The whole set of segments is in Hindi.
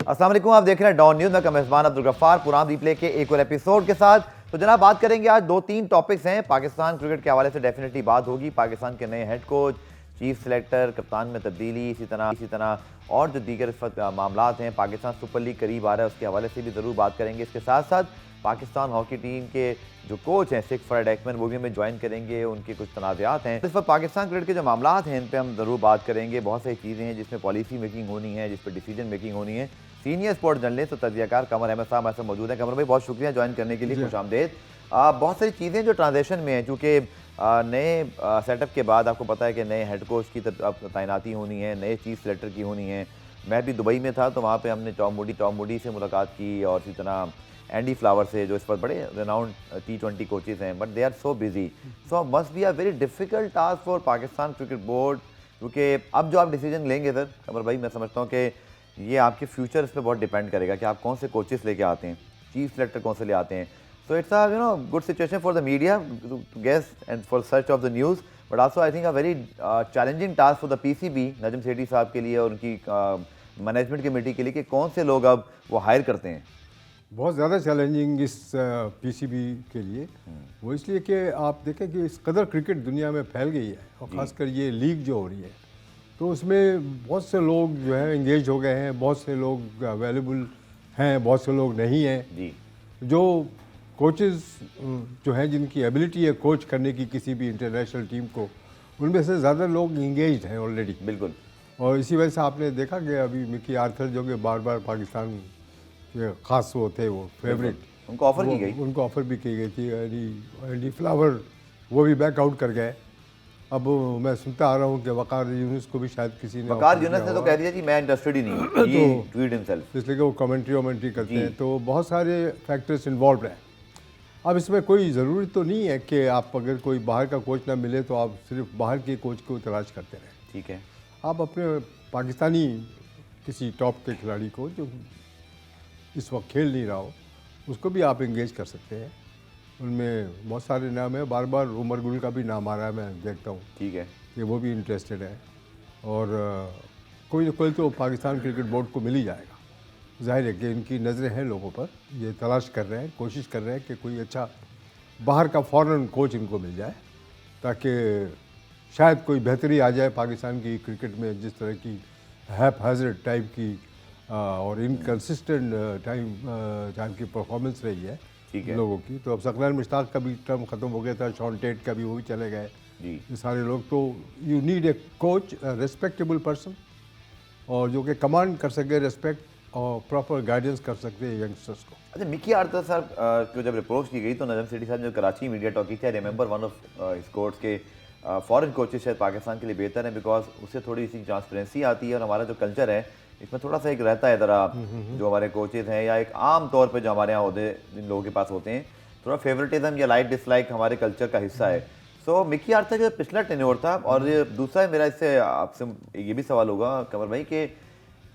अस्सलाम वालेकुम, आप देख रहे हैं डॉन न्यूज़ में मेज़बान अब्दुल गफ्फार पुरान रिप्ले के एक और एपिसोड के साथ। तो जनाब बात करेंगे आज 2-3 टॉपिक्स हैं। पाकिस्तान क्रिकेट के हवाले से डेफिनेटली बात होगी। पाकिस्तान के नए हेड कोच, चीफ सिलेक्टर, कप्तान में तब्दीली, इसी तरह और जो दीगर इस वक्त मामलात हैं। पाकिस्तान सुपर लीग करीब आ रहा है, उसके हवाले से भी ज़रूर बात करेंगे। इसके साथ साथ पाकिस्तान हॉकी टीम के जो कोच हैं सिख फरहाद एक्मन, वो भी हमें ज्वाइन करेंगे। उनके कुछ तनाज़ात हैं इस वक्त पाकिस्तान क्रिकेट के जो मामलात हैं, इन पर हम ज़रूर बात करेंगे। बहुत सारी चीज़ें हैं जिसमें पॉलिसी मेकिंग होनी है, जिस पर डिसीजन मेकिंग होनी है। सीनियर स्पोर्ट्स जर्नलिस्ट और तजज़ियाकार कमर अहमद साहब हमारे साथ मौजूद हैं। कमर भाई, बहुत शुक्रिया ज्वाइन करने के लिए, खुशामदेद। बहुत सारी चीज़ें जो ट्रांजेक्शन में हैं, चूँकि नए सेटअप के बाद आपको पता है कि नए हेड कोच की तैनाती होनी है, नए चीफ सिलेक्टर की होनी है। मैं भी दुबई में था, तो वहाँ पे हमने टॉम मूडी से मुलाकात की, और इसी तरह एंडी फ्लावर से, जो इस पर बड़े रेनाउंड T20 कोचेज़ हैं, but they are so busy. So must be a very difficult task for Pakistan cricket board, क्योंकि अब जो आप डिसीजन लेंगे सर कमर भाई, मैं समझता हूँ कि ये आपके फ्यूचर पे बहुत डिपेंड करेगा कि आप कौन से कोचेस लेके आते हैं, चीफ सिलेक्टर कौन से ले आते हैं। So it's a good situation for the media to guess and for search of the news, but also I think a very challenging task for the PCB, Najam Sethi साहब के लिए और उनकी मैनेजमेंट कमेटी के लिए, कि कौन से लोग अब वो हायर करते हैं। बहुत ज़्यादा चैलेंजिंग इस PCB के लिए, वो इसलिए कि आप देखें कि इस कदर क्रिकेट दुनिया में फैल गई है, और ख़ासकर ये लीग जो हो रही है, तो उसमें बहुत से लोग जो है इंगेज हो गए हैं, बहुत से लोग अवेलेबल हैं, बहुत से लोग नहीं हैं जी। जो कोचेस जो हैं, जिनकी एबिलिटी है कोच करने की किसी भी इंटरनेशनल टीम को, उनमें से ज़्यादा लोग इंगेज हैं ऑलरेडी। बिल्कुल। और इसी वजह से आपने देखा कि अभी मिकी आर्थर जो कि बार बार पाकिस्तान के ख़ास वो थे, वो फेवरेट, उनको ऑफ़र की गई, उनको ऑफ़र भी की गई थी। एंडी फ्लावर वो भी बैक आउट कर गए। अब मैं सुनता आ रहा हूँ कि वकार यूनुस को भी शायद किसी ने, वकार यूनुस ने तो कह दिया जी मैं इंटरेस्टेड ही नहीं हूँ, तो ट्वीट हिमसेल्फ, इसलिए कि वो कमेंट्री करते हैं। तो बहुत सारे फैक्टर्स इन्वॉल्व हैं। अब इसमें कोई ज़रूरी तो नहीं है कि आप अगर कोई बाहर का कोच ना मिले तो आप सिर्फ बाहर के कोच को तलाश करते रहें। ठीक है, आप अपने पाकिस्तानी किसी टॉप के खिलाड़ी को जो इस वक्त खेल नहीं रहा हो, उसको भी आप इंगेज कर सकते हैं। उनमें बहुत सारे नाम हैं, बार बार उमर गुल का भी नाम आ रहा है, मैं देखता हूँ। ठीक है, कि वो भी इंटरेस्टेड है, और कोई ना कोई तो पाकिस्तान क्रिकेट बोर्ड को मिल ही जाएगा। जाहिर है कि इनकी नज़रें हैं लोगों पर, ये तलाश कर रहे हैं, कोशिश कर रहे हैं कि कोई अच्छा बाहर का फॉरेन कोच इनको मिल जाए, ताकि शायद कोई बेहतरी आ जाए पाकिस्तान की क्रिकेट में। जिस तरह की हैज़र्ड टाइप की और इनकन्सिस्टेंट टाइप की परफॉर्मेंस रही है लोगों की। तो अब सकलैन मुश्ताक का भी टर्म ख़त्म हो गया था, शॉन टेट का भी, वो भी चले गए जी। ये सारे लोग। तो you need a coach, respectable person, और जो कि कमांड कर सके रेस्पेक्ट और प्रॉपर गाइडेंस कर सकते हैं यंगस्टर्स को। अच्छा, मिकी आर्थर साहब को जब रिप्रोच की गई तो नजम सेठी साहब ने कराची मीडिया टॉक की थी, I remember one of his quotes के फॉरेन कोचेस शायद पाकिस्तान के लिए बेहतर है, बिकॉज उससे थोड़ी सी ट्रांसपेरेंसी आती है, और हमारा जो कल्चर है इसमें थोड़ा सा एक रहता है ज़रा, जो हमारे कोचेज़ हैं या एक आम तौर पे जो हमारे यहाँ होते जिन लोगों के पास होते हैं, थोड़ा फेवरेटिज्म या लाइक डिसलाइक हमारे कल्चर का हिस्सा है। सो मिकी आर्थर जो पिछला टेन्योर था, और ये दूसरा मेरा इससे आपसे ये भी सवाल होगा कमर भाई, कि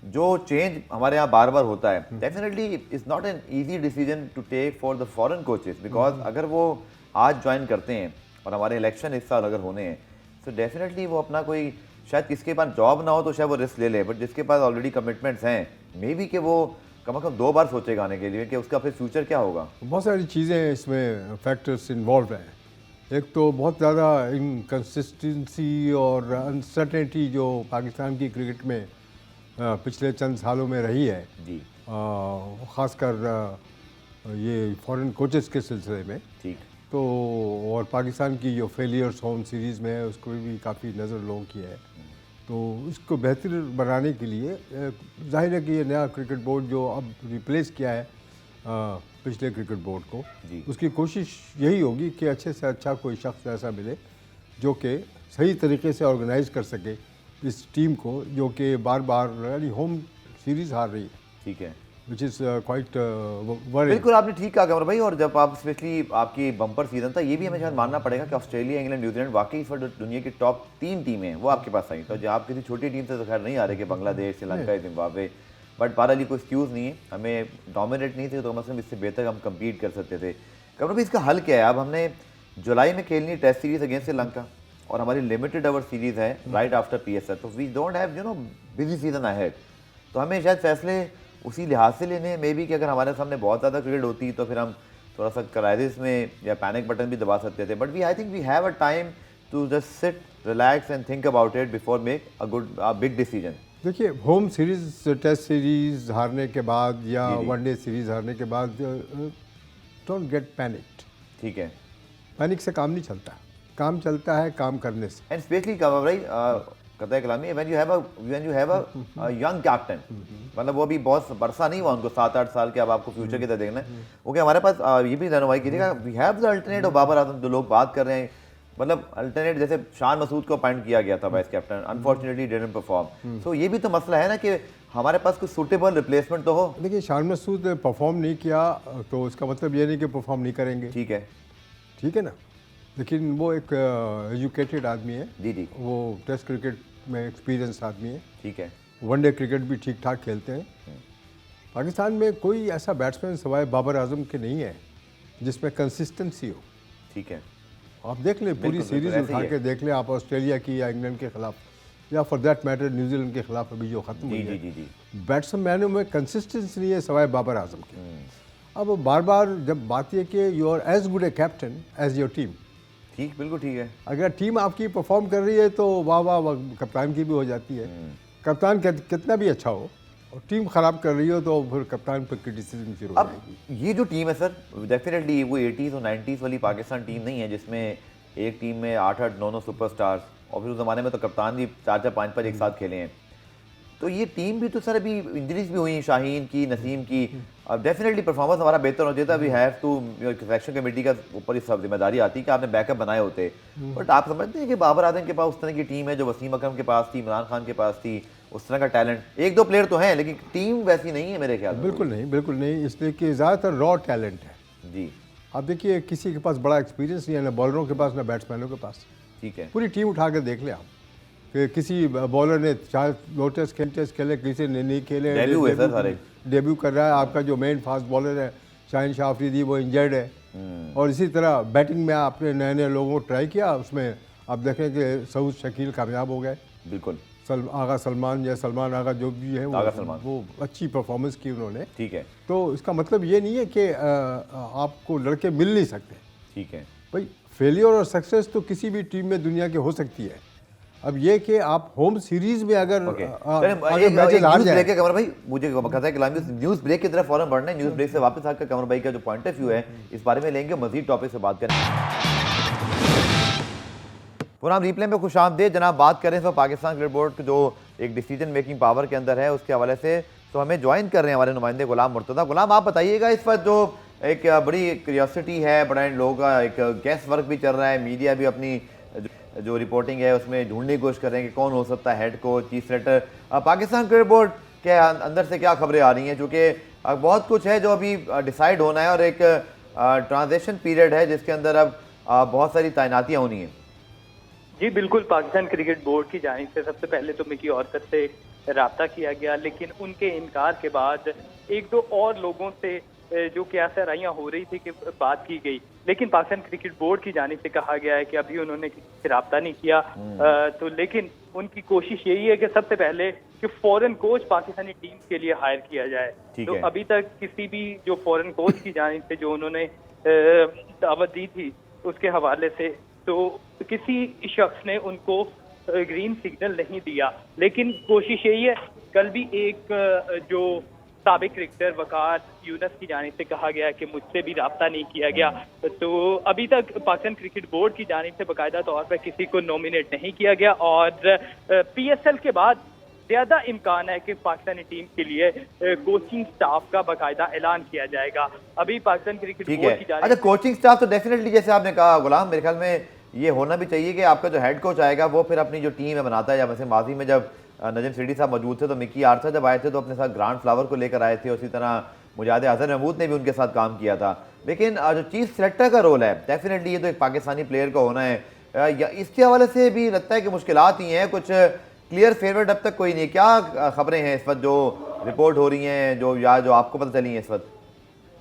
जो चेंज हमारे यहाँ बार बार होता है, definitely is not an easy decision to take for the foreign coaches, because अगर वो आज ज्वाइन करते हैं और हमारे इलेक्शन इस साल अगर होने हैं, तो डेफिनेटली वो अपना कोई, शायद किसके पास जॉब ना हो तो शायद वो रिस्क ले ले, बट जिसके पास ऑलरेडी कमिटमेंट्स हैं, मे बी कि वो कम से कम 2 बार सोचेगा आने के लिए कि उसका फिर फ्यूचर क्या होगा। बहुत सारी चीज़ें इसमें फैक्टर्स इन्वॉल्व हैं। एक तो बहुत ज़्यादा इनकन्सिस्टेंसी और अनसर्टेनिटी जो पाकिस्तान की क्रिकेट में पिछले चंद सालों में रही है जी, ख़ासकर ये फॉरेन कोचेस के सिलसिले में। ठीक। तो और पाकिस्तान की जो फेलियर्स होम सीरीज़ में है, उसको भी काफ़ी नज़र लोगों की है। तो इसको बेहतर बनाने के लिए जाहिर है कि ये नया क्रिकेट बोर्ड जो अब रिप्लेस किया है पिछले क्रिकेट बोर्ड को, उसकी कोशिश यही होगी कि अच्छे से अच्छा कोई शख्स ऐसा मिले जो कि सही तरीके से ऑर्गेनाइज कर सके इस टीम को, जो कि बार बार यानी होम सीरीज़ हार रही है। ठीक है, विच इज़ क्वाइट वरी। बिल्कुल आपने ठीक कहा कमर भाई। और जब आप स्पेशली आपकी बम्पर सीजन था, ये भी हमें शायद मानना पड़ेगा कि ऑस्ट्रेलिया, इंग्लैंड, न्यूजीलैंड वाकई इस वक्त दुनिया की टॉप 3 टीमें हैं, वो आपके पास आई। तो जब आप किसी छोटी टीम से तो खैर नहीं आ रहे कि बांग्लादेश, श्रीलंका, जिम्बाब्वे, बट बहरहाल कोई एक्सक्यूज़ नहीं है, हमें डोमिनेट नहीं थे तो मतलब इससे बेहतर हम कम्पीट कर सकते थे। कमर भाई, इसका हल क्या है? अब हमने जुलाई में खेलनी टेस्ट सीरीज अगेंस्ट श्रीलंका, और हमारी लिमिटेड ओवर सीरीज है राइट आफ्टर PSL, तो we don't have busy season ahead. तो हमें शायद फैसले उसी लिहाज से लेने मे बी कि अगर हमारे सामने बहुत ज़्यादा क्रिकेट होती तो फिर हम थोड़ा सा क्राइसिस में या पैनिक बटन भी दबा सकते थे, but we I think we have a time to just sit relax and think about it before make a big decision. देखिए, होम सीरीज, टेस्ट सीरीज हारने के बाद या जी, जी। वनडे सीरीज हारने के बाद डोंट गेट पैनिक्ड। ठीक है। पैनिक से काम नहीं चलता, काम चलता है काम करने से। एंड स्पेशली भाई कतई कलामी when you have a young captain, मतलब वो भी बहुत बरसा नहीं हुआ उनको, 7-8 साल के, अब आपको फ्यूचर की तरह देखना है। ओके, हमारे पास ये भी धनवाई कीजिएगा, we have the alternate of Babar Azam, जो लोग बात कर रहे हैं, मतलब अल्टरनेट जैसे शान मसूद को अपॉइंट किया गया था vice captain, unfortunately didn't perform. So ये भी तो मसला है ना कि हमारे पास कुछ सूटेबल रिप्लेसमेंट तो हो। देखिए, शान मसूद ने परफॉर्म नहीं किया तो इसका मतलब ये नहीं कि परफॉर्म नहीं करेंगे, ठीक है। ठीक है ना। लेकिन वो एक एजुकेटेड आदमी है, जी जी, वो टेस्ट क्रिकेट में एक्सपीरियंस आदमी है, ठीक है। वनडे क्रिकेट भी ठीक ठाक खेलते हैं। पाकिस्तान में कोई ऐसा बैट्समैन सिवाय बाबर आजम के नहीं है जिसमें कंसिस्टेंसी हो। ठीक है, आप देख लें, पूरी बिल्कुल, सीरीज ऐसे ही उठा है। के देख लें आप, ऑस्ट्रेलिया की या इंग्लैंड के खिलाफ या फॉर दैट मैटर न्यूजीलैंड के खिलाफ अभी जो खत्म हुई जी जी है, जी जी, बैट्समैनों में कंसिस्टेंसी नहीं है सिवाय बाबर आजम के। अब बार बार जब बात यह कि you are as good a captain as your team, ठीक, बिल्कुल ठीक है। अगर टीम आपकी परफॉर्म कर रही है तो वाह वाह वाह, कप्तान की भी हो जाती है। कप्तान कितना भी अच्छा हो और टीम खराब कर रही हो तो फिर कप्तान पर क्रिटिसिज्म शुरू हो अब जाएगी। ये जो टीम है सर, डेफिनेटली वो 80s और 90s वाली पाकिस्तान टीम नहीं है जिसमें एक टीम में 8-8 9-9 सुपरस्टार्स, और फिर उस ज़माने में तो कप्तान भी 4-4 5-5 एक साथ खेले हैं। तो ये टीम भी तो सर अभी इंजरीज भी हुई, शाहीन की, नसीम की। अब डेफिनेटली परफॉर्मेंस हमारा बेहतर हो जाता, we have to, selection committee का ऊपर ही सब जिम्मेदारी आती है कि आपने बैकअप बनाए होते। बट आप समझते हैं कि बाबर आजम के पास उस तरह की टीम है जो वसीम अकरम के पास थी, इमरान खान के पास थी, उस तरह का टैलेंट, एक दो प्लेयर तो हैं लेकिन टीम वैसी नहीं है मेरे ख्याल में। बिल्कुल नहीं, बिल्कुल नहीं, इसलिए कि ज़्यादातर रॉ टैलेंट है। जी, आप देखिए, किसी के पास बड़ा एक्सपीरियंस नहीं है, ना बॉलरों के पास ना बैट्समैनों के पास। ठीक है। पूरी टीम उठा के देख लें आप कि किसी बॉलर ने 4 टेस्ट खेले, किसी ने नहीं खेले, डेब्यू है सर सारे। डेब्यू कर रहा है। आपका जो मेन फास्ट बॉलर है शाहीन शाह अफरीदी, वो इंजर्ड है। और इसी तरह बैटिंग में आपने नए नए लोगों को ट्राई किया, उसमें आप देखें कि सऊद शकील कामयाब हो गए, बिल्कुल। आगा सलमान या सलमान आगा जो भी है आगा सलमान, वो अच्छी परफॉर्मेंस की उन्होंने। ठीक है, तो इसका मतलब ये नहीं है कि आपको लड़के मिल नहीं सकते। ठीक है। भाई, फेलियर और सक्सेस तो किसी भी टीम में दुनिया के हो सकती है। अब ये कि आप होम सीरीज में अगर मैचेस हार जाए। कमर भाई, मुझे कहता है कलामी न्यूज़ ब्रेक की तरफ फौरन बढ़ना है। न्यूज़ ब्रेक से वापस आकर कमर भाई का जो पॉइंट ऑफ व्यू है इस बारे में लेंगे, मजीद टॉपिक से बात करेंगे। प्रोग्राम रिप्ले में खुश आमदीद जनाब। बात करें तो पाकिस्तान क्रिकेट बोर्ड जो एक डिसीजन मेकिंग पावर के अंदर है उसके हवाले से, तो हमें ज्वाइन कर रहे हैं हमारे नुमाइंदे गुलाम मुर्तज़ा। गुलाम, आप बताइएगा, इस वक्त जो एक बड़ी क्यूरियोसिटी है, बड़ा लोगों का एक गैस वर्क भी चल रहा है, मीडिया भी अपनी जो रिपोर्टिंग है उसमें ढूंढने की कोशिश कर रहे हैं कि कौन हो सकता है head coach, chief selector. Pakistan cricket board के अंदर से क्या खबरें आ रही हैं, चूँकि बहुत कुछ है जो अभी डिसाइड होना है और एक ट्रांजिशन पीरियड है जिसके अंदर अब बहुत सारी तैनातियाँ होनी हैं। जी बिल्कुल, पाकिस्तान क्रिकेट बोर्ड की जानिब से सबसे पहले तो मिकी औरकत से रब्ता किया गया, लेकिन उनके इनकार के बाद एक दो और लोगों से जो क्या सराहियाँ हो रही थी कि बात की गई, लेकिन पाकिस्तान क्रिकेट बोर्ड की जानिब से कहा गया है कि अभी उन्होंने किसी से रब्ता नहीं किया। तो लेकिन उनकी कोशिश यही है कि सबसे पहले कि फॉरेन कोच पाकिस्तानी टीम के लिए हायर किया जाए। तो अभी तक किसी भी जो फॉरेन कोच की जानिब से जो उन्होंने दावत दी थी उसके हवाले से तो किसी शख्स ने उनको ग्रीन सिग्नल नहीं दिया, लेकिन कोशिश यही है। कल भी एक जो साबिक क्रिकेटर वकार यूनस की जानिब से कहा गया कि मुझसे भी रब्ता नहीं किया गया। तो अभी तक पाकिस्तान क्रिकेट बोर्ड की जानिब से बाकायदा तौर पर किसी को नॉमिनेट नहीं किया गया और PSL के बाद ज्यादा इम्कान है कि पाकिस्तानी टीम के लिए कोचिंग स्टाफ का बाकायदा ऐलान किया जाएगा। अभी पाकिस्तान क्रिकेट बोर्ड की जानिब, अच्छा, कोचिंग स्टाफ तो डेफिनेटली जैसे आपने कहा गुलाम, मेरे ख्याल में ये होना भी चाहिए कि आपका जो हेड कोच आएगा वो फिर अपनी जो टीम है बनाता है। या वैसे माजी में जब नजम सिडी साहब मौजूद थे तो मिकी आरसा जब आए थे तो अपने साथ ग्रांड फ्लावर को लेकर आए थे, उसी तरह मुजाहिद हसन महमूद ने भी उनके साथ काम किया था। लेकिन जो चीफ सेलेक्टर का रोल है डेफिनेटली ये तो एक पाकिस्तानी प्लेयर का होना है। इसके हवाले से भी लगता है कि मुश्किलात ही हैं, कुछ क्लियर फेवरेट अब तक कोई नहीं। क्या खबरें हैं इस वक्त जो रिपोर्ट हो रही हैं, जो आपको पता चली है इस वक्त?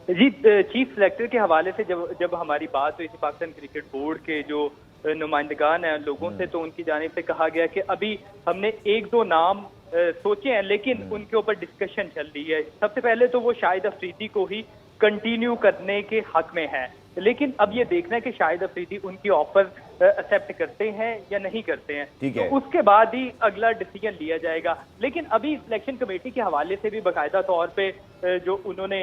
जी, चीफ सेलेक्टर के हवाले से जब हमारी बात हुई थी पाकिस्तान क्रिकेट बोर्ड के जो नुमाइंदगान हैं लोगों से, तो उनकी जानिब से कहा गया कि अभी हमने एक दो नाम सोचे हैं, लेकिन उनके ऊपर डिस्कशन चल रही है। सबसे पहले तो वो शाहिद अफरीदी को ही कंटिन्यू करने के हक में है, लेकिन अब ये देखना है कि शाहिद अफरीदी उनकी ऑफर एक्सेप्ट करते हैं या नहीं करते हैं। ठीक तो है। उसके बाद ही अगला डिसीजन लिया जाएगा। लेकिन अभी सिलेक्शन कमेटी के हवाले से भी बाकायदा तौर पे जो उन्होंने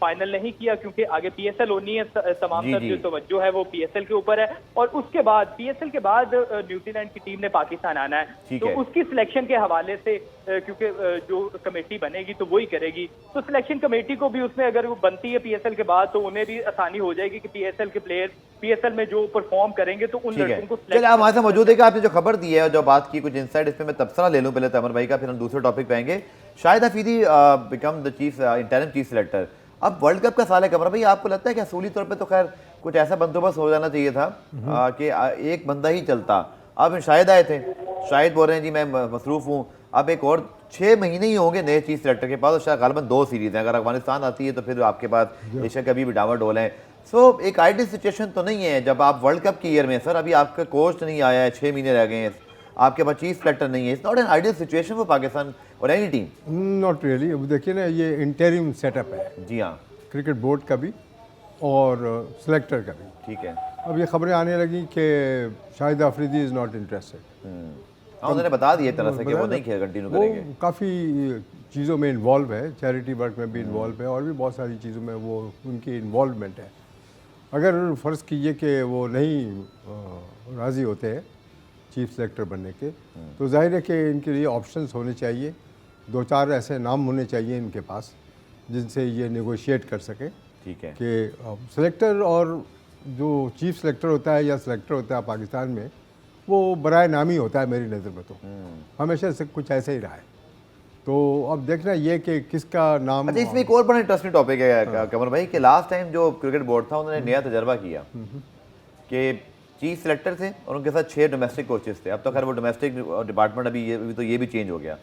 फाइनल नहीं किया, क्योंकि आगे पीएसएल होनी है, तमाम तर जो तवज्जो है वो पीएसएल के ऊपर है, और उसके बाद पीएसएल के बाद न्यूजीलैंड की टीम ने पाकिस्तान आना है। तो उसकी सिलेक्शन के हवाले से क्योंकि जो कमेटी बनेगी तो वही करेगी, तो सिलेक्शन कमेटी को भी उसमें अगर वो बनती है पीएसएल के बाद तो उन्हें भी आसानी हो जाएगी कि पीएसएल के प्लेयर पीएसएल में जो परफॉर्म करेंगे तो उन लड़कों को चलिए, आप हमारे साथ मौजूद है कि आपने जो खबर दी है और जो बात की कुछ इनसाइड, इसमें मैं तबसरा ले लूं पहले तमर भाई का, फिर हम दूसरे टॉपिक पे आएंगे। Shahid Afridi become the interim chief selector. अब वर्ल्ड कप का साल है कमर भाई, आपको लगता है कि असूली तौर पे तो खैर कुछ ऐसा बंदोबस्त हो जाना चाहिए था कि एक बंदा ही चलता। अब शाहिद आए थे, शाहिद बोल रहे हैं जी मैं मसरूफ हूँ, अब एक और 6 महीने ही होंगे नए चीफ सिलेक्टर के पास, और शायद गालिबन 2 सीरीज हैं। अगर अफगानिस्तान आती है तो फिर आपके पास एशिया कभी भी डावाडोल है। सो एक आइडियल सिचुएशन तो नहीं है जब आप वर्ल्ड कप की ईयर में, सर अभी आपका कोच नहीं आया है, 6 महीने रह गए हैं, आपके पास चीफ सिलेक्टर नहीं है। It's not an ideal situation for Pakistan और एनी टीम। Not really. अब देखिए ना, ये इंटरिम सेटअप है जी हाँ, क्रिकेट बोर्ड का भी और सिलेक्टर का भी। ठीक है। अब ये खबरें आने लगी कि Shahid Afridi is not interested. हाँ, उन्होंने बता दिया तरह से कि वो नहीं खेल कंटिन्यू करेंगे। वो काफ़ी चीज़ों में इन्वॉल्व है, चैरिटी वर्क में भी इन्वॉल्व है, और भी बहुत सारी चीज़ों में वो उनकी इन्वॉल्वमेंट है। अगर फ़र्ज़ कीजिए कि वो नहीं राज़ी होते हैं चीफ सेलेक्टर बनने के, तो जाहिर है कि इनके लिए ऑप्शंस होने चाहिए, 2-4 ऐसे नाम होने चाहिए इनके पास जिनसे ये नेगोशिएट कर सके। ठीक है कि सिलेक्टर और जो चीफ सेलेक्टर होता है या सिलेक्टर होता है पाकिस्तान में, वो बराए नाम ही होता है मेरी नज़र में, तो हमेशा से कुछ ऐसे ही रहा है। तो अब देखना ये कि किसका नाम। अच्छा, इसमें एक और बड़ा इंटरेस्टिंग टॉपिक है कमर भाई कि लास्ट टाइम जो क्रिकेट बोर्ड था उन्होंने नया तजर्बा किया कि चीफ सिलेक्टर थे और उनके साथ 6 डोमेस्टिक कोचेस थे। अब तो खैर वो डोमेस्टिक डिपार्टमेंट अभी ये भी चेंज हो गया।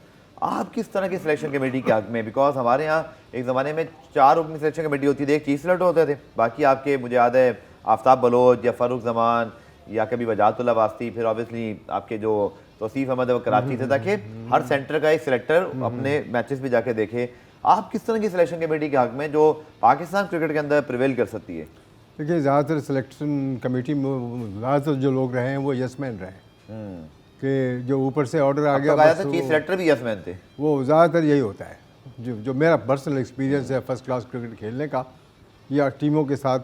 आप किस तरह की सिलेक्शन कमेटी के हक में, बिकॉज हमारे यहाँ एक ज़माने में 4 रुकनी सिलेक्शन कमेटी होती थी, एक चीफ सिलेक्टर होते थे, बाकी आपके मुझे याद है आफ्ताब बलोच या फ़ारूक जमान या कभी वजातुल्लाह वास्ती, फिर ऑब्वियसली आपके जो तौसीफ अहमद वो कराची से, ताकि हर सेंटर का एक सिलेक्टर अपने मैचेस भी जाके देखे। आप किस तरह की सिलेक्शन कमेटी के हक में जो पाकिस्तान क्रिकेट के अंदर प्रिवेल कर सकती है? देखिए, ज़्यादातर सिलेक्शन कमेटी में ज़्यादातर जो लोग रहे हैं वो यसमैन रहे हैं, कि जो ऊपर से ऑर्डर आ गया। चीफ सिलेक्टर भी यसमैन थे, वो ज़्यादातर यही होता है। जो मेरा पर्सनल एक्सपीरियंस है फर्स्ट क्लास क्रिकेट खेलने का या टीमों के साथ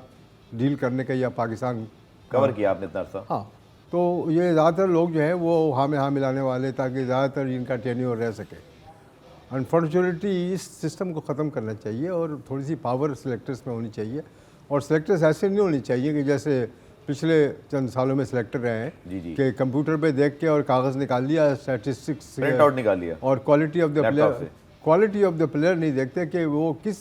डील करने का या पाकिस्तान कवर किया आपने इतना अर्सा। हाँ, तो ये ज़्यादातर लोग जो हैं वो हाँ में हाँ मिलाने वाले, ताकि ज़्यादातर इनका टेन्योर रह सके। अनफॉर्चुनेटली इस सिस्टम को ख़त्म करना चाहिए और थोड़ी सी पावर सिलेक्टर्स में होनी चाहिए, और सिलेक्टर्स ऐसे नहीं होनी चाहिए कि जैसे पिछले चंद सालों में सिलेक्टर रहे हैं कि कंप्यूटर पे देख के और कागज़ निकाल लिया, स्टैटिस्टिक्स प्रिंट आउट निकाल लिया, और क्वालिटी ऑफ द प्लेयर नहीं देखते कि वो किस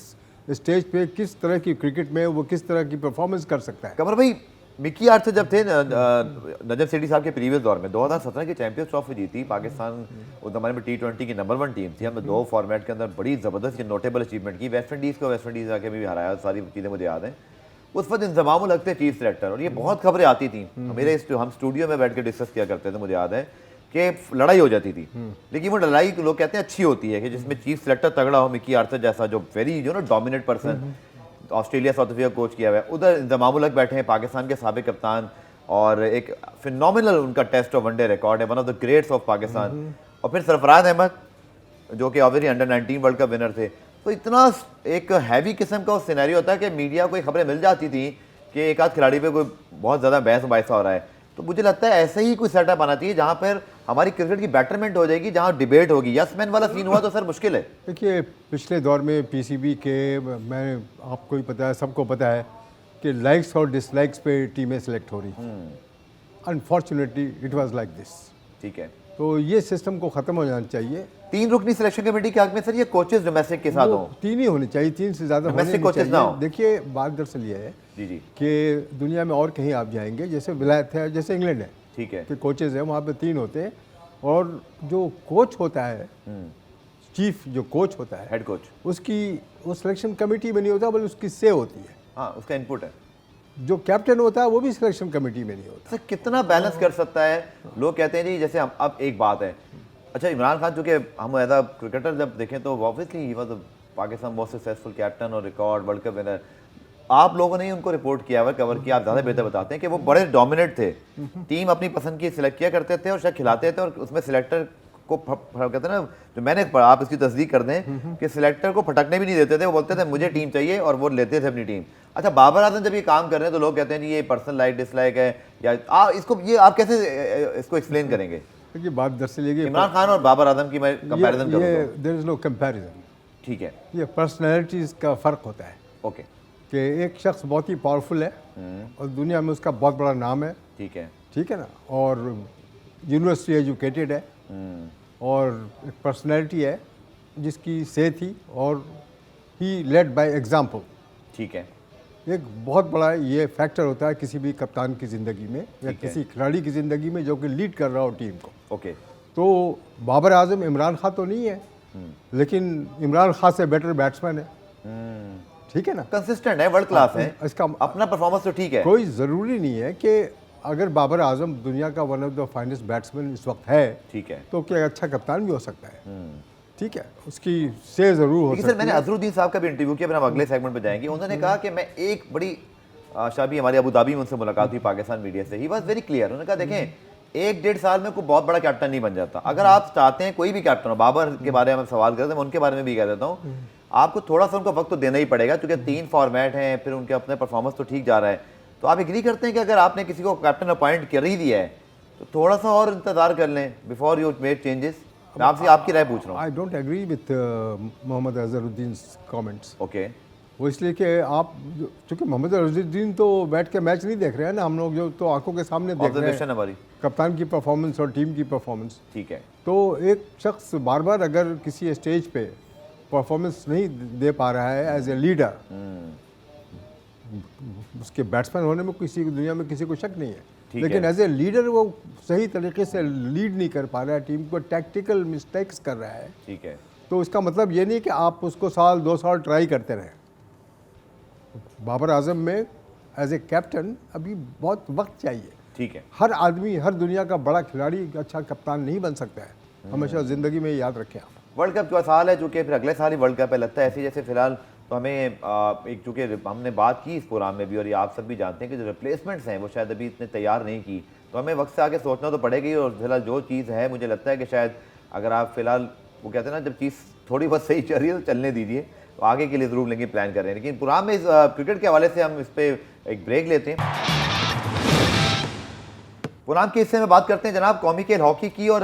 स्टेज पे किस तरह की क्रिकेट में वो किस तरह की परफॉर्मेंस कर सकता है। कमर भाई, मिकी आर्थर जब थे नजम सेठी साहब के प्रीवियस दौर में 2017 की चैंपियंस ट्रॉफी जीती पाकिस्तान, उस जमाने में T20 की नंबर 1 टीम थी। हमने 2 फॉर्मेट के अंदर बड़ी ज़बरदस्त नोटेबल अचीवमेंट की। वेस्ट इंडीज़ आके भी हराया, सारी चीज़ें मुझे याद हैं। उस वक्त इंजमामुल हक थे चीफ सिलेक्टर, और ये बहुत खबरें आती थी मेरे हम स्टूडियो में बैठ के डिस्कस किया करते थे। मुझे याद है कि लड़ाई हो जाती थी, लेकिन वो लड़ाई लोग कहते हैं अच्छी होती है कि जिसमें चीफ सिलेक्टर तगड़ा हो, मिकी आर्थर जैसा जो very dominate person, Australia south Africa coach किया हुआ है। उधर इंजमामुल हक बैठे हैं, पाकिस्तान के साबिक कप्तान, और एक फिनोमिनल उनका टेस्ट और वनडे रिकॉर्ड है, one of the greats of Pakistan. और फिर सरफराज अहमद जो कि obviously under 19 world cup winner थे। तो इतना एक हैवी किस्म का सिनेरियो होता है कि मीडिया को खबरें मिल जाती थी कि एक आध खिलाड़ी पे कोई बहुत ज़्यादा बहस मुबाहिसा हो रहा है। तो मुझे लगता है ऐसे ही कोई सेटअप आना चाहिए जहाँ पर हमारी क्रिकेट की बेटरमेंट हो जाएगी, जहाँ डिबेट होगी। यस मैन वाला सीन हुआ तो सर मुश्किल है। देखिए, पिछले दौर में पीसीबी के, मैं आपको ही पता है, सबको पता है कि लाइक्स और डिसलाइक्स पे टीमें सेलेक्ट हो रही थी। Unfortunately it was like this. ठीक है, तो ये सिस्टम को ख़त्म हो जाना चाहिए। 3 रुकनी सिलेक्शन कमेटी के हक में सर ये कोचेस डोमेस्टिक के साथ हो, 3 ही होने चाहिए, 3 से ज़्यादा होने नहीं कोचेस ना हो। चाहिए। देखिए, बात दरअसल ये है कि दुनिया में और कहीं आप जाएंगे, जैसे विलायत है, जैसे इंग्लैंड है, ठीक है, कि कोचेज़ हैं वहाँ पे 3 होते हैं, और जो कोच होता है, चीफ जो कोच होता है, हेड कोच, उसकी वो सिलेक्शन कमेटी में नहीं होता, बल्कि उसकी से होती है। हाँ, उसका इनपुट है। जो कैप्टन होता है वो भी सिलेक्शन कमेटी में नहीं होता। सर कितना बैलेंस कर सकता है? लोग कहते हैं जी, जैसे अब एक बात है अच्छा, इमरान खान चूंकि हम एज अ क्रिकेटर जब देखें तो obviously he was Pakistan most successful captain और रिकॉर्ड वर्ल्ड कप विनर। आप लोगों ने ही उनको रिपोर्ट किया हुआ, कवर किया, आप ज़्यादा बेहतर बताते हैं कि वो बड़े डोमिनेट थे। टीम अपनी पसंद की सिलेक्ट किया करते थे और शायद खिलाते थे, और उसमें सिलेक्टर को कहते हैं ना, जो मैंने पढ़ा, आप इसकी तस्दीक कर दें कि सिलेक्टर को फटकने भी नहीं देते थे। वो बोलते थे मुझे टीम चाहिए, और वो लेते थे अपनी टीम। अच्छा, बाबर आजम जब ये काम कर रहे हैं तो लोग कहते हैं जी ये पर्सनल लाइक डिसलाइक है, या आप कैसे इसको एक्सप्लेन करेंगे? देखिए, बात दरअसल ये इमरान खान और बाबर आजम की मैं कंपैरिजन करूँ ये तो देयर इज नो कंपैरिजन। ठीक है, ये पर्सनैलिटीज़ का फ़र्क होता है ओके, कि एक शख्स बहुत ही पावरफुल है और दुनिया में उसका बहुत बड़ा नाम है, ठीक है, ठीक है ना, और यूनिवर्सिटी एजुकेटेड है, और एक पर्सनैलिटी है जिसकी से थी, और ही लेड बाय एग्जाम्पल। ठीक है, एक बहुत बड़ा ये फैक्टर होता है किसी भी कप्तान की ज़िंदगी में या ठीक है। किसी खिलाड़ी की ज़िंदगी में जो कि लीड कर रहा हो टीम को। ओके, तो बाबर आजम इमरान खान तो नहीं है, लेकिन इमरान खान से बेटर बैट्समैन है, ठीक है ना। कंसिस्टेंट है, वर्ल्ड क्लास है, इसका अपना परफॉर्मेंस तो ठीक है। कोई ज़रूरी नहीं है कि अगर बाबर आजम दुनिया का one of the finest batsman इस वक्त है, ठीक है, तो क्या अच्छा कप्तान भी हो सकता है, ठीक है, उसकी से ज़रूर हो लेकिन सकती सर मैंने है। अजहरुद्दीन साहब का भी इंटरव्यू किया, फिर हम अगले सेगमेंट पे जाएंगे। उन्होंने कहा कि मैं एक बड़ी शाबी हमारी अबू धाबी में उनसे मुलाकात हुई पाकिस्तान मीडिया से, ही वाज वेरी क्लियर। उन्होंने कहा देखें 1-1.5 साल में कोई बहुत बड़ा कैप्टन नहीं बन जाता। अगर आप चाहते हैं कोई भी कैप्टन हो, बाबर के बारे में सवाल करते हैं, मैं उनके बारे में भी कह देता हूँ, आपको थोड़ा सा उनको वक्त तो देना ही पड़ेगा, क्योंकि 3 फॉर्मेट हैं, फिर उनके अपने परफॉर्मेंस तो ठीक जा रहा है। तो आप एग्री करते हैं कि अगर आपने किसी को कैप्टन अपॉइंट कर ही दिया है तो थोड़ा सा और इंतजार कर लें बिफोर यू मेक चेंजेस? मैं आपसे आपकी राय पूछ रहा हूँ। I don't agree with Mohammad Azharuddin comments. Okay, वो इसलिए कि आप चूँकि मोहम्मद अजहरुद्दीन तो बैठ के मैच नहीं देख रहे हैं ना, हम लोग जो तो आंखों के सामने देख रहे ऑब्जर्वेशन हैं हमारी, कप्तान की परफॉर्मेंस और टीम की परफॉर्मेंस। ठीक है, तो एक शख्स बार बार अगर किसी स्टेज पे परफॉर्मेंस नहीं दे पा रहा है एज ए लीडर, उसके बैट्समैन होने में किसी दुनिया में किसी को शक नहीं है, ठीक लेकिन है। एज ए लीडर वो सही तरीके से लीड नहीं कर पा रहा है टीम को, टैक्टिकल मिस्टेक्स कर रहा है, ठीक है, तो इसका मतलब ये नहीं कि आप उसको 1-2 साल ट्राई करते रहें। बाबर आजम में एज ए कैप्टन अभी बहुत वक्त चाहिए। ठीक है, हर आदमी, हर दुनिया का बड़ा खिलाड़ी अच्छा कप्तान नहीं बन सकता है, हमेशा ज़िंदगी में याद रखें आप। वर्ल्ड कप का साल है, चूंकि फिर अगले साल ही वर्ल्ड कप है, लगता है ऐसे जैसे फिलहाल तो हमें एक, चूंकि हमने बात की इस प्रोग्राम में भी और ये आप सब भी जानते हैं कि जो रिप्लेसमेंट्स हैं वो शायद अभी इतने तैयार नहीं की, तो हमें वक्त से आगे सोचना तो पड़ेगी। और फिलहाल जो चीज़ है, मुझे लगता है कि शायद अगर आप फिलहाल, वो कहते हैं ना, जब चीज़ थोड़ी बहुत सही चल रही है तो चलने दीजिए, तो आगे के लिए ज़रूर लेंगे, प्लान कर रहे हैं। लेकिन प्रोग्राम में इस क्रिकेट के हवाले से हम इस पर एक ब्रेक लेते हैं। प्रोग्राम के हिस्से में बात करते हैं जनाब कौमी खेल हॉकी की, और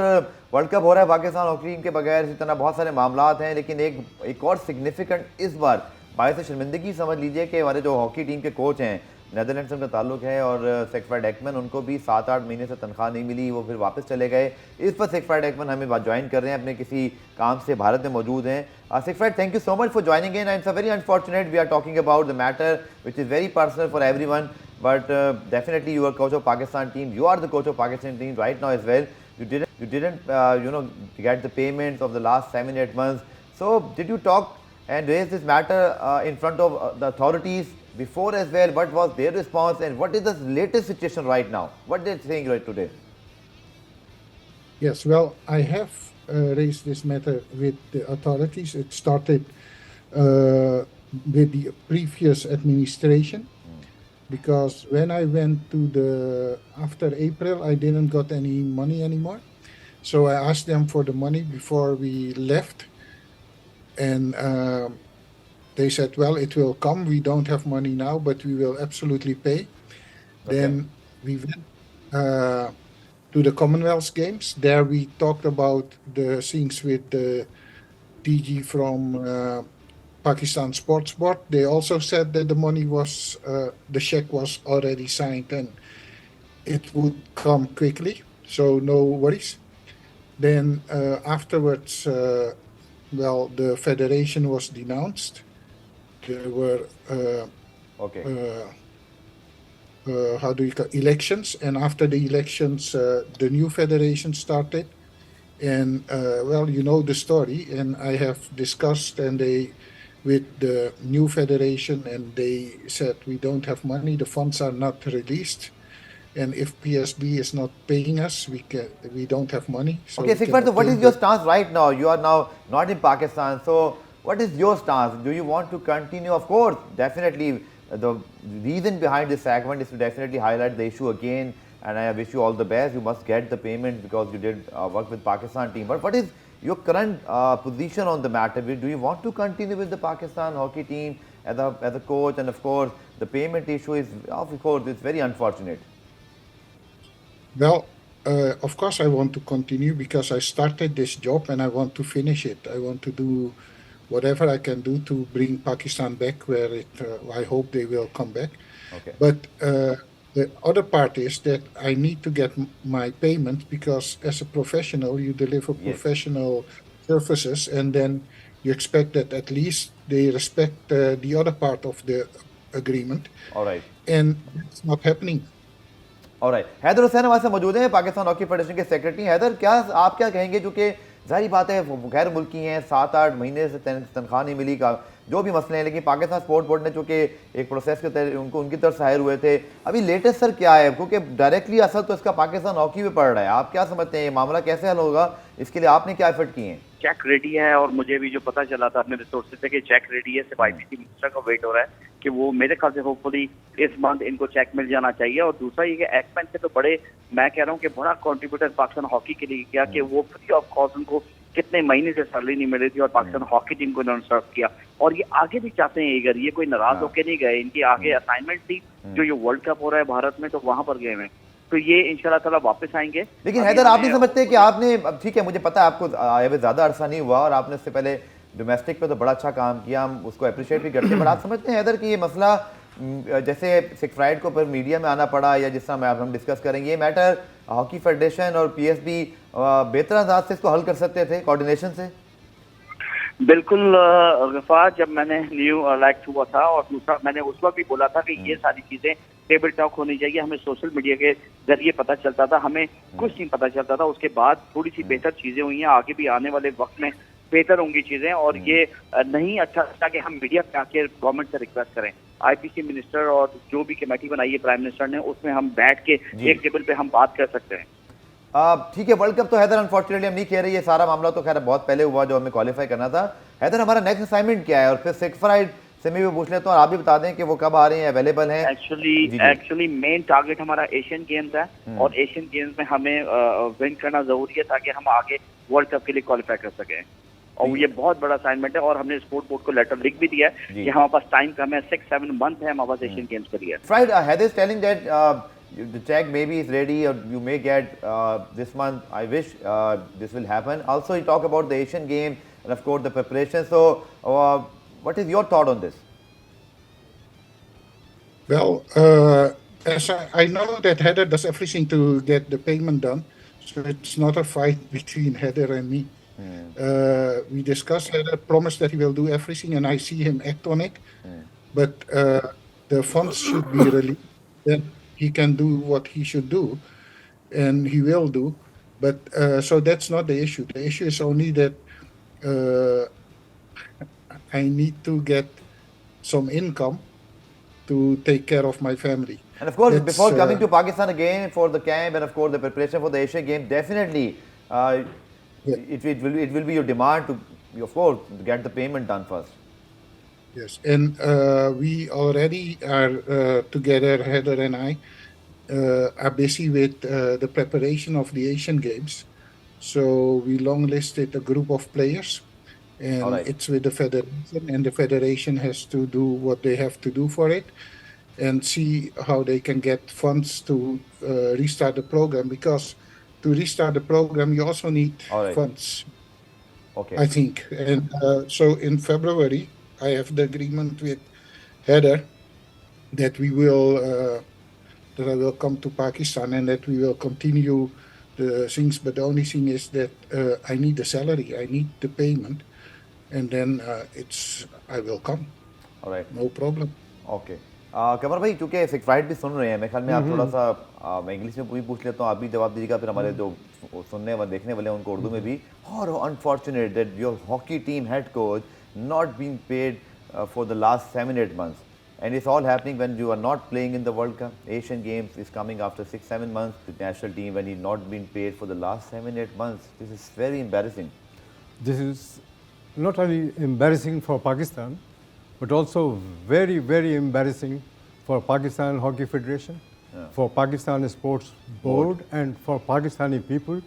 वर्ल्ड कप हो रहा है पाकिस्तान हॉकी टीम के बगैर, इसी तरह बहुत सारे मामलात हैं, लेकिन एक और सिग्निफिकेंट इस बार बायस शर्मिंदगी समझ लीजिए कि हमारे जो हॉकी टीम के कोच हैं, नेदरलैंड से उनका ताल्लुक है, और सेक्फ्राइड एकमन, उनको भी 7-8 महीने से तनख्वाह नहीं मिली, वो फिर वापस चले गए। इस पर सेक्फ्राइड एकमन हमें ज्वाइन कर रहे हैं, अपने किसी काम से भारत में मौजूद हैं। सेक्फ्राइड, thank you so much for joining in, and it's very unfortunate we are talking about the matter which is very personal for everyone, but definitely you are coach of Pakistan team, you are the coach of Pakistan team right now as well. You didn't get the payments of the last 7-8 months, so did you talk and raise this matter in front of the authorities before as well? What was their response, and what is the latest situation right now? What they're saying right today? Yes, well, I have raised this matter with the authorities. It started with the previous administration, because when I went to after April, I didn't got any money anymore. So I asked them for the money before we left, and they said, well, it will come. We don't have money now, but we will absolutely pay. Okay. Then we went to the Commonwealth Games. There we talked about the things with the DG from Pakistan Sports Board. They also said that the money was, the check was already signed and it would come quickly, so no worries. Then afterwards, well, the federation was denounced. There were how do you call elections, and after the elections, the new federation started. And well, you know the story, and I have discussed with the new federation, and they said we don't have money, the funds are not released, and if PSB is not paying us, we don't have money. So Okay, we Sikfar, so cannot what pay is your them. stance right now? You are now not in Pakistan, so what is your stance? Do you want to continue? Of course, definitely, the reason behind this segment is to definitely highlight the issue again, and I wish you all the best. You must get the payment because you did work with Pakistan team. But what is your current position on the matter? Do you want to continue with the Pakistan hockey team as a coach? And of course, the payment issue is, of course, it's very unfortunate. Well, of course, I want to continue because I started this job and I want to finish it. I want to do whatever I can do to bring Pakistan back where I hope they will come back. Okay. But the other part is that I need to get my payment because as a professional, you deliver Yes. professional services, and then you expect that at least they respect the other part of the agreement, All right. and it's not happening. Alright, Haider Hussain हमारे साथ मौजूद हैं, पाकिस्तान हॉकी फेडरेशन के सेक्रेटरी। हैदर, क्या आप क्या कहेंगे, जो कि जाहिर बात है गैर मुल्की हैं, 7-8 महीने से तनख्वाह नहीं मिली का जो भी मसले हैं, लेकिन पाकिस्तान स्पोर्ट बोर्ड ने चूँकि एक प्रोसेस के तहत उनको उनकी तरफ से हायर हुए थे, अभी लेटेस्ट सर क्या है, क्योंकि डायरेक्टली असर तो इसका पाकिस्तान हॉकी पे पड़ रहा है, आप क्या समझते हैं ये मामला कैसे हल होगा, इसके लिए आपने क्या एफर्ट किए हैं? चेक रेडी है, और मुझे भी जो पता चला था अपने रिसोर्सेज से कि चेक रेडी है, सिर्फ आईसीसी मिनिस्टर का वेट हो रहा है कि वो मेरे ख्याल से होपफुली इस मंथ इनको चेक मिल जाना चाहिए। और दूसरा ये कि एक्सपेंस से तो बड़े, मैं कह रहा हूँ कि बड़ा कंट्रीब्यूटर पाकिस्तान हॉकी के लिए किया कि वो फ्री ऑफ कॉस्ट उनको कितने महीने से सैलरी नहीं मिल रही थी और पाकिस्तान हॉकी टीम को इन्होंने सर्व किया, और ये आगे भी चाहते हैं। अगर ये कोई नाराज होकर नहीं गए, इनकी आगे असाइनमेंट थी जो ये वर्ल्ड कप हो रहा है भारत में, तो वहां पर गए हैं, तो ये इंशाल्लाह ताला वापस आएंगे। लेकिन हैदर, आप नहीं समझते कि आपने, अब ठीक है मुझे पता है आपको आए हुए ज़्यादा अरसा नहीं हुआ और आपने इससे पहले डोमेस्टिक पे तो बड़ा अच्छा काम किया, हम उसको अप्रिशिएट भी करते हैं, बट आप समझते हैं हैदर कि ये मसला जैसे सिख फ्राइड को पर मीडिया में आना पड़ा या जिस तरह हम डिस्कस करेंगे, ये मैटर हॉकी फेडरेशन और पीएसबी बेहतर अंदाज से इसको हल कर सकते थे कोऑर्डिनेशन से? बिल्कुल गफार, जब मैंने न्यू लाइक हुआ था, और दूसरा मैंने उस वक्त भी बोला था कि ये सारी चीजें टेबल टॉक होनी चाहिए, हमें सोशल मीडिया के जरिए पता चलता था, हमें कुछ नहीं पता चलता था। उसके बाद थोड़ी सी बेहतर चीजें हुई हैं, आगे भी आने वाले वक्त में बेहतर होंगी चीजें, और ये नहीं अच्छा लगता कि हम मीडिया पे आके गवर्नमेंट से रिक्वेस्ट करें। आईपीसी मिनिस्टर और जो भी कमेटी बनाई है प्राइम मिनिस्टर ने, उसमें हम बैठ के एक टेबल पे हम बात कर सकते हैं। ठीक है, वर्ल्ड कप तो हैदर अनफॉर्चुनेटली हम नहीं कह रहे, ये सारा मामला तो खैर बहुत पहले हुआ जो हमें क्वालिफाई करना था। हैदर, हमारा नेक्स्ट असाइनमेंट क्या है? और फिर सिख फ्राइड से मैं भी पूछ लेता हूँ, आप भी बता दें कि वो कब आ रहे हैं, अवेलेबल हैं? एक्चुअली मेन टारगेट हमारा एशियन गेम्स है, और एशियन गेम्स में हमें विन करना जरूरी है ताकि हम आगे वर्ल्ड कप के लिए क्वालिफाई कर सकें, और ये बहुत बड़ा असाइनमेंट है। और हमने स्पोर्ट बोर्ड को लेटर लिख भी दिया है कि हमारे पास टाइम कम है, 6-7 मंथ है हमारे पास एशियन गेम्स के लिए। Fried, Haider is telling that the check maybe is ready or you may get this month. I wish this will happen. Also, you talk about the Asian game and of course the preparation. So, what is your thought on this? Well, as I know that Heather does everything to get the payment done, so it's not a fight between Heather and me. We discussed, Heather promised that he will do everything, and I see him act on it. But the funds should be released. Then he can do what he should do, and he will do. But so that's not the issue. The issue is only that I need to get some income to take care of my family. And of course, That's, before coming to Pakistan again for the camp and of course the preparation for the Asian game, definitely it will be your demand to, of course, get the payment done first. Yes, and we already are together, Heather and I, are busy with the preparation of the Asian Games. So we long-listed a group of players, and it's with the federation, and the federation has to do what they have to do for it, and see how they can get funds to restart the program, because to restart the program, you also need funds, I think. And so in February, I have the agreement with Heather that we will that I will come to Pakistan and that we will continue the things. But the only thing is that I need the salary, I need the payment, and then I will come. All right. No problem. Okay. कमर भाई, चूंकि सिख फ्राइड भी सुन रहे हैं, मेरे ख्याल में आप थोड़ा सा मैं इंग्लिश में भी पूछ लेता हूँ, आप भी जवाब दीजिएगा, फिर हमारे जो सुनने व देखने वाले हैं उनको उर्दू में भी। और unfortunate that your hockey team head coach not being paid for the last 7-8 months. and it's all happening when you are not playing in the World Cup. Asian Games is coming after 6-7 months. The national team, when he's not been paid for the last 7-8 months, this is very embarrassing. This is not only embarrassing for Pakistan, but also very, very embarrassing for Pakistan Hockey Federation, for Pakistan Sports Board, and for Pakistani people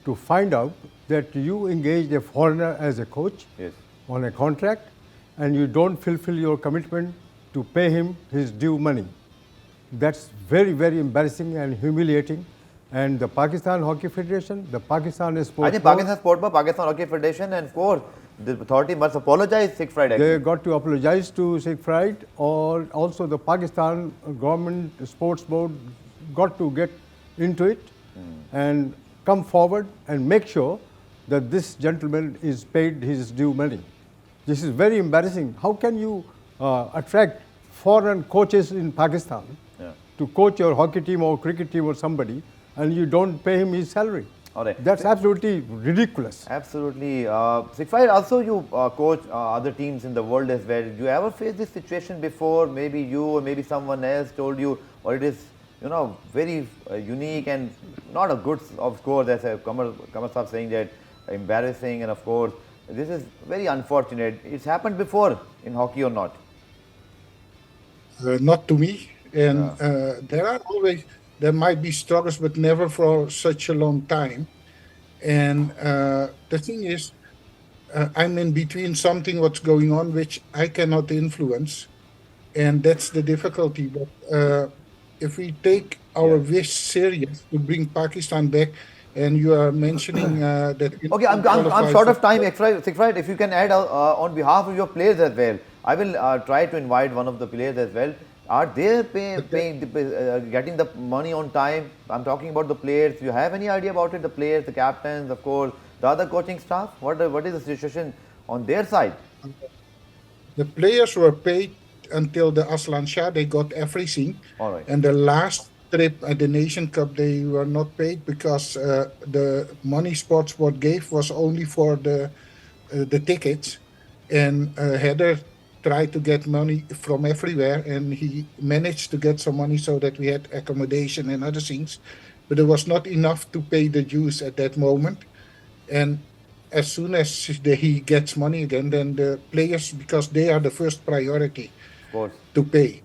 to find out that you engaged a foreigner as a coach Yes. on a contract and you don't fulfill your commitment to pay him his due money. That's very, very embarrassing and humiliating. And the Pakistan Hockey Federation, the Pakistan I Sports think Board, Pakistan Sport, Pakistan Hockey Federation, and of course the authority must apologize Siegfried. they got to apologize to Siegfried, or also the Pakistan government sports board got to get into it and come forward and make sure that this gentleman is paid his due money. This is very embarrassing. How can you attract foreign coaches in Pakistan to coach your hockey team or cricket team or somebody, and you don't pay him his salary? All right. That's absolutely ridiculous. Absolutely. Siegfried, also you coach other teams in the world as well. Do you ever face this situation before? Maybe you or maybe someone else told you, or it is, you know, very unique and not a good, of course, as Kamar Saab saying that embarrassing, and of course, this is very unfortunate. It's happened before in hockey or not? Not to me. And there might be struggles, but never for such a long time. And the thing is, I'm in between something what's going on which I cannot influence, and that's the difficulty. But if we take our wish serious to bring Pakistan back, and you are mentioning that. Okay, I'm short of time, Siegfried. If you can add on behalf of your players as well, I will try to invite one of the players as well. Are they getting the money on time? I'm talking about the players. Do you have any idea about it? The players, the captains, of course, the other coaching staff. What is the situation on their side? The players were paid until the Aslan Shah. They got everything. All right. And the last trip at the Nation Cup, they were not paid because the money Sports Board gave was only for the tickets, and Heather tried to get money from everywhere, and he managed to get some money so that we had accommodation and other things, but it was not enough to pay the dues at that moment. And as soon as he gets money again, then the players, because they are the first priority to pay,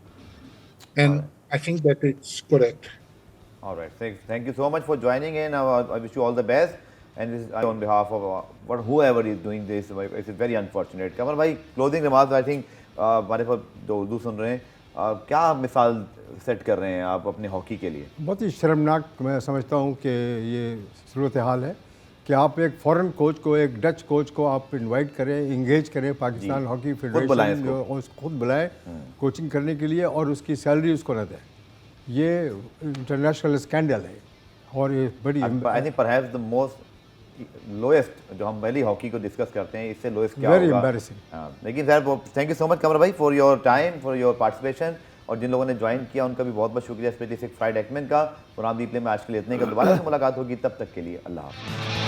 and I think that it's correct. All right. Thank you so much for joining in. I wish you all the best. And this is on behalf of whoever is doing this. It's very unfortunate. Kamar bhai, closing remarks. I think हमारे पास जो उर्दू सुन रहे हैं, क्या मिसाल सेट कर रहे हैं आप अपने हॉकी के लिए? बहुत ही शर्मनाक मैं समझता हूँ कि ये सूरत हाल है कि आप एक फॉरेन कोच को, एक डच कोच को आप इनवाइट करें, इंगेज करें पाकिस्तान हॉकी फेडरेशन जो उसको खुद बुलाएं कोचिंग करने के लिए, और उसकी सैलरी उसको न दें। ये इंटरनेशनल स्कैंडल है और ये बड़ी I think perhaps the most lowest जो हम वैली हॉकी को डिस्कस करते हैं, इससे लोएस्ट क्या वेरी होगा? एम्बैरेसिंग। लेकिन sir, thank you so much Qamar भाई for your time, for your participation, और जिन लोगों ने ज्वाइन किया उनका भी बहुत बहुत शुक्रिया, स्पेशली सिग्फ्राइड एक्मन का। पुरान दीपले में आज के लिए इतने का, दोबारा से मुलाकात होगी, तब तक के लिए अल्लाह हाफ़िज़।